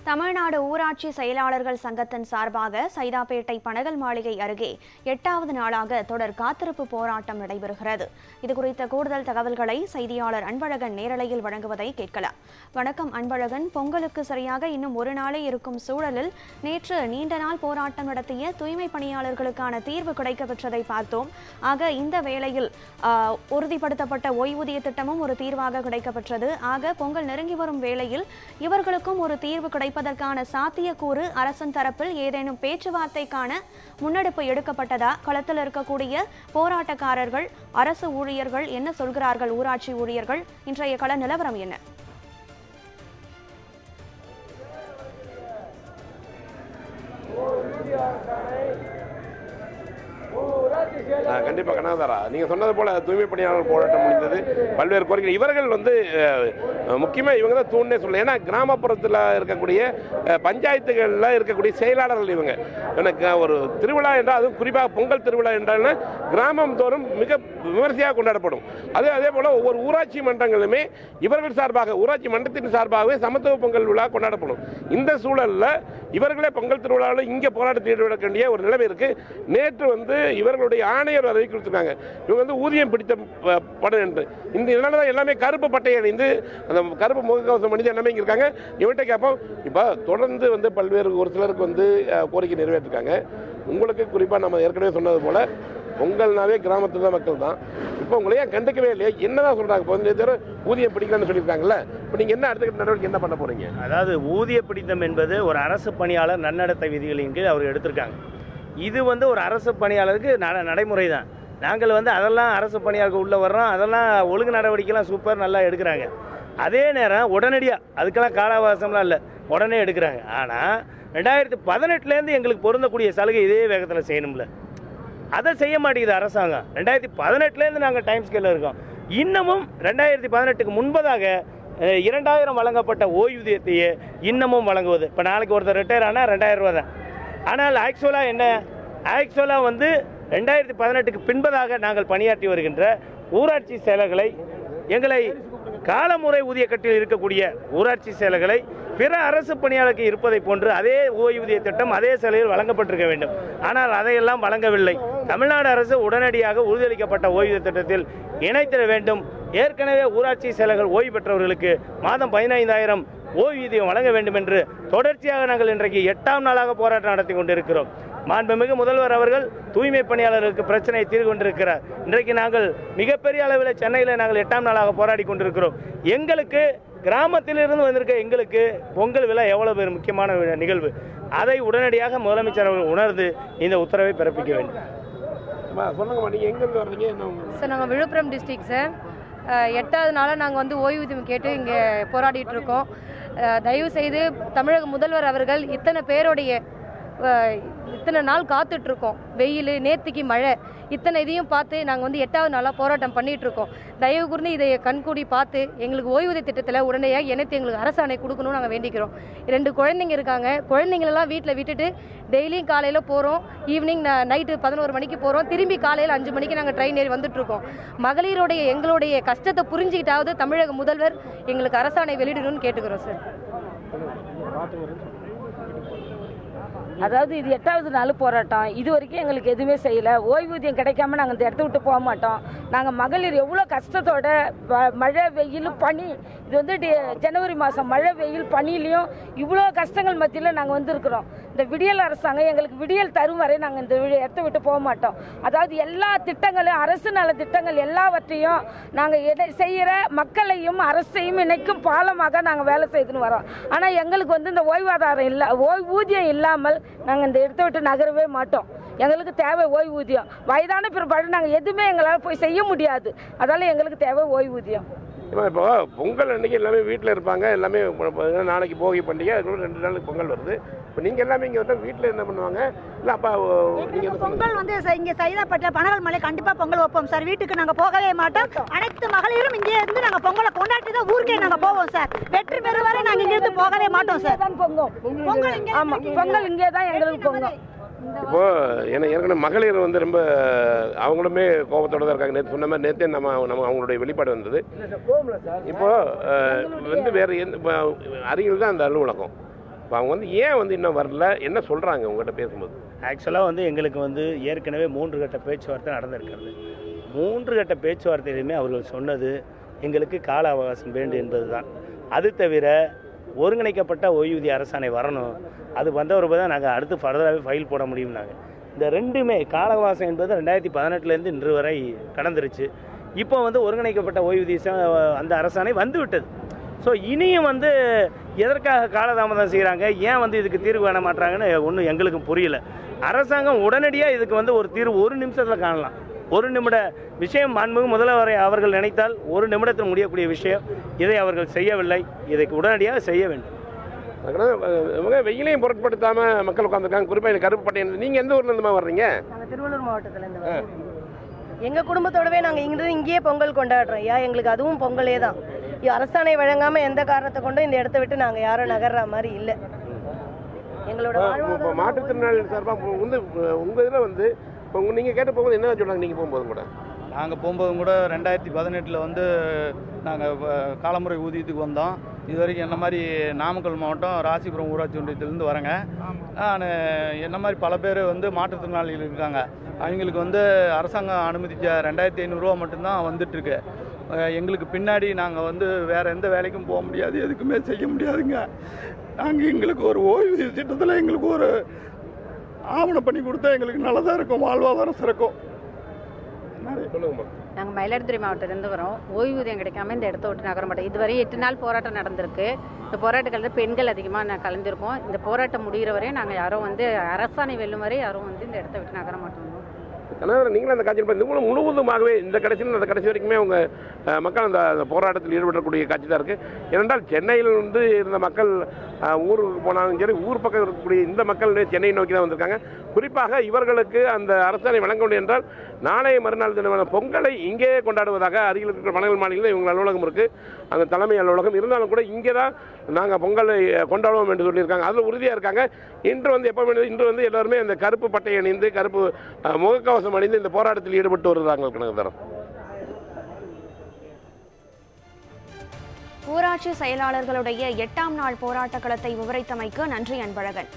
தமிழ்நாடு ஊராட்சி செயலாளர்கள் சங்கத்தின் சார்பாக சைதாப்பேட்டை பனகல் மாளிகை அருகே 8வது நாளாக தொடர் காத்திருப்பு போராட்டம் நடைபெறுகிறது. இதுகுறித்த கூடுதல் தகவல்களை செய்தியாளர் அன்பழகன் நேரலையில் வழங்குவதை கேட்கலாம். வணக்கம் அன்பழகன், பொங்கலுக்கு சரியாக இன்னும் ஒரு நாளே இருக்கும் சூழலில் நேற்று நீண்ட நாள் போராட்டம் நடத்திய தூய்மை பணியாளர்களுக்கான தீர்வு கிடைக்கப்பெற்றதை பார்த்தோம். ஆக இந்த வேளையில் உறுதிப்படுத்தப்பட்ட ஓய்வூதிய திட்டமும் ஒரு தீர்வாக கிடைக்கப்பெற்றது. ஆக பொங்கல் நெருங்கி வரும் வேளையில் இவர்களுக்கும் ஒரு தீர்வு கிடைப்பதற்கான சாத்தியக்கூறு அரசின் தரப்பில் ஏதேனும் பேச்சுவார்த்தைக்கான முன்னெடுப்பு எடுக்கப்பட்டதா? களத்தில் இருக்கக்கூடிய போராட்டக்காரர்கள், அரசு ஊழியர்கள் என்ன சொல்கிறார்கள்? ஊராட்சி ஊழியர்கள் இன்றைய கள நிலவரம் என்ன? கண்டிப்பாக கனகதாரா, நீங்கள் சொன்னது போல தூய்மை பணியாளர்கள் போராட்டம் முடிந்தது. பல்வேறு கோரிக்கை இவர்கள் முக்கியமாக இவங்க தான் தூண்டே சொல்ல. ஏன்னா கிராமப்புறத்தில் இருக்கக்கூடிய பஞ்சாயத்துகளில் இருக்கக்கூடிய செயலாளர்கள் இவங்க. எனக்கு ஒரு திருவிழா என்றால், அதுவும் குறிப்பாக பொங்கல் திருவிழா என்றால் கிராமம் தோறும் மிக விமர்சையாக கொண்டாடப்படும். அதே போல் ஒவ்வொரு ஊராட்சி மன்றங்களுமே இவர்கள் சார்பாக, ஊராட்சி மன்றத்தின் சார்பாகவே சமத்துவ பொங்கல் விழா கொண்டாடப்படும். இந்த சூழலில் இவர்களே பொங்கல் திருவிழாவில் இங்கே போராட்டத்தில் ஈடுபட வேண்டிய ஒரு நிலைமை இருக்கு. நேற்று இவர்களுடைய ஆணையர் அறிவிக்கை கொடுத்திருக்காங்க. இவங்க ஊதியம் பிடித்த படம் என்று. இந்த இதனால தான் எல்லாமே கருப்பு பட்டை அணிந்து அந்த கருப்பு முகக்கவசம் அணிந்து எல்லாமே இங்கே இருக்காங்க. இவன்கிட்ட கேட்போம். இப்போ தொடர்ந்து பல்வேறு ஒரு சிலருக்கு கோரிக்கை நிறைவேற்றிருக்காங்க. உங்களுக்கு குறிப்பாக நம்ம ஏற்கனவே சொன்னது போல பொங்கல்னாவே கிராமத்தில் தான் மக்கள் தான். இப்போ உங்களை ஏன் கண்டுக்கவே இல்லையா? என்னதான் சொல்றாங்க? இப்போ ஊதியம் பிடிக்கலாம்னு சொல்லியிருக்காங்கல்ல, இப்போ நீங்க என்ன அடுத்த நடவடிக்கை என்ன பண்ண போறீங்க? அதாவது ஊதிய பிடித்தம் என்பது ஒரு அரசு பணியாளர் நன்னடத்தை விதிகளின் கீழ் அவர் எடுத்திருக்காங்க. இது ஒரு அரசு பணியாளருக்கு நடைமுறை தான். நாங்கள் அதெல்லாம் அரசு பணியாளருக்கு உள்ளே வர்றோம், அதெல்லாம் ஒழுங்கு நடவடிக்கைலாம் சூப்பர் நல்லா எடுக்கிறாங்க. அதே நேரம் உடனடியாக அதுக்கெல்லாம் கால அவகாசம்லாம் இல்லை, உடனே எடுக்கிறாங்க. ஆனால் 2018 எங்களுக்கு பொருந்தக்கூடிய சலுகை இதே வேகத்தில் செய்யணும்ல, அதை செய்ய மாட்டேங்குது அரசாங்கம். 2018 நாங்கள் டைம் ஸ்கேலில் இருக்கோம். இன்னமும் 2018க்கு முன்பதாக 2000 வழங்கப்பட்ட ஓய்வூதியத்தையே இன்னமும் வழங்குவது. இப்போ நாளைக்கு ஒருத்தர் ரிட்டையர் ஆனால் 2000 ரூபா தான். ஆனால் ஆக்சுவலாக 2018க்கு பின்பதாக நாங்கள் பணியாற்றி வருகின்ற ஊராட்சி செயலர்களை, எங்களை காலமுறை ஊதிய கட்டில் இருக்கக்கூடிய ஊராட்சி செயலர்களை பிற அரசு பணியாளருக்கு இருப்பதை போன்று அதே ஓய்வூதிய திட்டம் அதே சலுகையில் வழங்கப்பட்டிருக்க வேண்டும். ஆனால் அதையெல்லாம் வழங்கவில்லை. தமிழ்நாடு அரசு உடனடியாக உறுதியளிக்கப்பட்ட ஓய்வூதிய திட்டத்தில் இணைத்திட வேண்டும். ஏற்கனவே ஊராட்சி செயலர்கள் ஓய்வு பெற்றவர்களுக்கு மாதம் 15,000 ஓய்வூதியம் வழங்க வேண்டும் என்று தொடர்ச்சியாக நாங்கள் இன்றைக்கு 8ஆம் நாளாக போராட்டம் நடத்தி கொண்டிருக்கிறோம். மாண்புமிகு முதல்வர் அவர்கள் தூய்மை பணியாளர்களுக்கு பிரச்சனையை தீர்வு கொண்டிருக்கிறார். இன்றைக்கு நாங்கள் மிகப்பெரிய அளவில் சென்னையில் நாங்கள் 8ஆம் நாளாக போராடி கொண்டிருக்கிறோம். எங்களுக்கு கிராமத்திலிருந்து வந்திருக்க எங்களுக்கு பொங்கல் விழா எவ்வளவு பேர் முக்கியமான நிகழ்வு, அதை உடனடியாக முதலமைச்சர் அவர்கள் உணர்ந்து இந்த உத்தரவை பிறப்பிக்க வேண்டும். சார், நாங்கள் விழுப்புரம் டிஸ்ட்ரிக்ட் சார். 8வது நாளாக நாங்கள் ஓய்வூதியம் கேட்டு இங்கே போராடிட்டு இருக்கோம். தயவு செய்து தமிழக முதல்வர் அவர்கள் இத்தனை நாள் காத்துட்ருக்கோம். வெயில், நேற்றுக்கு மழை, இத்தனை இதையும் பார்த்து நாங்கள் 8வது நாளாக போராட்டம் பண்ணிகிட்ருக்கோம். தயவு கூர்ந்து இதை கண்கூடி பார்த்து எங்களுக்கு ஓய்வூதிய திட்டத்தில் உடனடியாக இணைத்து எங்களுக்கு அரசாணை கொடுக்கணும்னு நாங்கள் வேண்டிக்கிறோம். 2 குழந்தைங்க இருக்காங்க. குழந்தைங்களெல்லாம் வீட்டில் விட்டுட்டு டெய்லியும் காலையில் போகிறோம், ஈவினிங் நைட்டு 11 மணிக்கு போகிறோம், திரும்பி காலையில் 5 மணிக்கு நாங்கள் ட்ரெயின் ஏறி வந்துட்டுருக்கோம். மகளிருடைய எங்களுடைய கஷ்டத்தை புரிஞ்சுக்கிட்டாவது தமிழக முதல்வர் எங்களுக்கு அரசாணை வெளியிடணும்னு கேட்டுக்கிறோம் சார். அதாவது இது 8வது நாள் போராட்டம். இது வரைக்கும் எங்களுக்கு எதுவுமே செய்யலை. ஓய்வூதியம் கிடைக்காம நாங்கள் இந்த இடத்த விட்டு போக மாட்டோம். நாங்கள் மகளிர் எவ்வளோ கஷ்டத்தோட மழை, வெயில், பனி, இது ஜனவரி மாதம் மழை, வெயில், பனிலையும் இவ்வளோ கஷ்டங்கள் மத்தியில் நாங்கள் இருக்கிறோம். இந்த விடியல் அரசாங்கம் எங்களுக்கு விடியல் தரும் வரை நாங்கள் இந்த இடத்த விட்டு போக மாட்டோம். அதாவது எல்லா திட்டங்களும், அரசு நல திட்டங்கள் எல்லாவற்றையும் நாங்கள் செய்கிற மக்களையும் அரசையும் இணைக்கும் பாலமாக நாங்கள் வேலை செய்துன்னு வரோம். ஆனால் எங்களுக்கு இந்த ஓய்வாதாரம் இல்லை, ஓய்வூதியம் இல்லாமல் நாங்கள் இந்த இடத்த விட்டு நகரவே மாட்டோம். எங்களுக்கு தேவை ஓய்வூதியம். வயதான பிற்பாடு நாங்கள் எதுவுமே எங்களால் போய் செய்ய முடியாது. அதனால் எங்களுக்கு தேவை ஓய்வூதியம். இப்போ பொங்கல் அன்றைக்கி எல்லாமே வீட்டில் இருப்பாங்க. எல்லாமே நாளைக்கு போகி பண்டிகை, அதுக்குள்ள 2 நாளுக்கு பொங்கல் வருது. இப்போ நீங்கள் எல்லாமே இங்கே வீட்டில் என்ன பண்ணுவாங்க? இல்லை அப்பா நீங்கள் பொங்கல் இங்கே சைதாப்பேட்டில் பனகல் மலை கண்டிப்பாக பொங்கல் வைப்போம் சார். வீட்டுக்கு நாங்கள் போகவே மாட்டோம். அனைத்து மகளிரும் இங்கே இருந்து நாங்கள் பொங்கலை கொண்டாட்டி தான் ஊருக்கே நாங்கள் போவோம் சார். வெற்றி பெறுவரை நாங்கள் இங்கேருந்து போகவே மாட்டோம் சார். பொங்கல் ஆமாம், பொங்கல் இங்கே தான் எங்களுக்கு பொங்கல். இப்போ ஏற்கனவே மகளிர் ரொம்ப அவங்களுமே கோபத்தோட தான் இருக்காங்க. நேற்று சொன்ன மாதிரி நேற்றே நம்ம அவங்களுடைய வெளிப்பாடு வந்தது. இப்போ வேற அறிஞர்கள் தான் அந்த அலுவலகம். இப்போ அவங்க வந்து ஏன் வந்து இன்னும் வரல, என்ன சொல்கிறாங்க உங்கள்கிட்ட பேசும்போது? ஆக்சுவலாக வந்து எங்களுக்கு வந்து ஏற்கனவே 3 கட்ட பேச்சுவார்த்தை நடந்திருக்கிறது. 3 கட்ட பேச்சுவார்த்தையிலுமே அவர்கள் சொன்னது எங்களுக்கு கால அவகாசம் வேண்டும் என்பது தான். அது தவிர ஒருங்கிணைக்கப்பட்ட ஓய்வூதிய அரசாணை வரணும், அது வந்த ஒரு தான் நாங்கள் அடுத்து ஃபர்தராகவே ஃபைல் போட முடியும்னாங்க. இந்த ரெண்டுமே கால அவகாசம் என்பது 2018 இன்று வரை கடந்துருச்சு. இப்போ வந்து ஒருங்கிணைக்கப்பட்ட ஓய்வூதிய அந்த அரசாணை வந்து விட்டது. ஸோ இனியும் வந்து எதற்காக காலதாமதம் செய்கிறாங்க, ஏன் வந்து இதுக்கு தீர்வு காண மாட்டாங்கன்னு ஒன்றும் எங்களுக்கும் புரியல. அரசாங்கம் உடனடியாக இதுக்கு வந்து ஒரு தீர்வு 1 நிமிஷத்தில் காணலாம். 1 நிமிட விஷயம் மாண்புமிகு முதல்வரை அவர்கள் நினைத்தால் 1 நிமிடத்தில் முடியக்கூடிய விஷயம். இதை அவர்கள் செய்யவில்லை. இதற்கு உடனடியாக செய்ய வேண்டும். இவங்க வெயிலையும் பொருட்படுத்தாமல் மக்கள் உட்காந்துருக்காங்க. குறிப்பாக இந்த கருப்பு பட்டை. நீங்கள் எந்த ஊர்லேருந்துமா வர்றீங்க? நாங்கள் திருவள்ளூர் மாவட்டத்துலேருந்து. எங்கள் குடும்பத்தோடவே நாங்கள் இங்கேயே பொங்கல் கொண்டாடுறோம். எங்களுக்கு அதுவும் பொங்கலே தான். அரசாணை வழங்காமல் எந்த காரணத்தை கொண்டும் இந்த இடத்த விட்டு நாங்கள் யாரும் நகர்ற மாதிரி இல்லை. எங்களோட மாற்றுத்திறனாளி சார்பாக வந்து உங்கள் இதில் வந்து நீங்கள் கேட்டு போகும்போது என்ன சொன்னாங்க? நீங்கள் போகும்போது கூட நாங்கள் போகும்போதும் கூட 2018 வந்து நாங்கள் காலமுறை ஊதியத்துக்கு வந்தோம். இது வரைக்கும் என்ன மாதிரி நாமக்கல் மாவட்டம் ராசிபுரம் ஊராட்சி ஒன்றியத்திலேருந்து வரேங்க. நான் என்ன மாதிரி பல பேர் வந்து மாற்றுத்திறனாளிகள் இருக்காங்க. அவங்களுக்கு வந்து அரசாங்கம் அனுமதித்த 2500 ரூபா மட்டும்தான் வந்துட்டுருக்கு. எங்களுக்கு பின்னாடி நாங்கள் வந்து வேறு எந்த வேலைக்கும் போக முடியாது, எதுக்குமே செய்ய முடியாதுங்க. நாங்கள் எங்களுக்கு ஒரு ஓய்வூதிய திட்டத்தில் எங்களுக்கு ஒரு ஆவணம் பண்ணி கொடுத்தா எங்களுக்கு நல்லதாக இருக்கும், வாழ்வாதாரம் சிறக்கும். நாங்கள் மயிலாடுதுறை மாவட்டத்திலேருந்து வரோம். ஓய்வூதியம் கிடைக்காம இந்த இடத்த விட்டு நகர மாட்டோம். இதுவரை 8 நாள் போராட்டம் நடந்திருக்கு. இந்த போராட்டங்களில் பெண்கள் அதிகமாக கலந்துருக்கோம். இந்த போராட்டம் முடிகிற வரையும் நாங்கள் யாரும் வந்து அரசாணை வெல்லும் வரை யாரும் வந்து இந்த இடத்த விட்டு நகர மாட்டோம். கணவர், நீங்களும் அந்த காட்சியில் பார்த்து முழுவதுமாகவே இந்த கடைசியில் அந்த கடைசி வரைக்குமே அவங்க மக்கள் அந்த போராட்டத்தில் ஈடுபடக்கூடிய காட்சி தான் இருக்குது. ஏனென்றால் சென்னையில் வந்து இருந்த மக்கள் ஊருக்கு போனாலும் சரி, ஊர் பக்கம் இருக்கக்கூடிய இந்த மக்கள் சென்னையை நோக்கி தான் வந்திருக்காங்க. குறிப்பாக இவர்களுக்கு அந்த அரசாணை வழங்க வேண்டும் என்றால் நாளைய மறுநாள் தினமான பொங்கலை இங்கே கொண்டாடுவதாக அருகில் இருக்கிற மணல் மாநிலத்தில் இவங்க அலுவலகம் இருக்குது, அந்த தலைமை அலுவலகம். இருந்தாலும் கூட இங்கே தான் நாங்கள் பொங்கலை கொண்டாடுவோம் என்று சொல்லியிருக்காங்க. அதில் உறுதியாக இருக்காங்க. இன்று வந்து எப்போ இன்று வந்து எல்லாருமே அந்த கருப்பு பட்டை அணிந்து கருப்பு முகக்கவசம் அணிந்து இந்த போராட்டத்தில் ஈடுபட்டு வருகிறாங்க. கணக்கு ஊராட்சி செயலாளர்களுடைய 8ஆம் நாள் போராட்ட களத்தை விவரித்தமைக்கு நன்றி அன்பழகன்.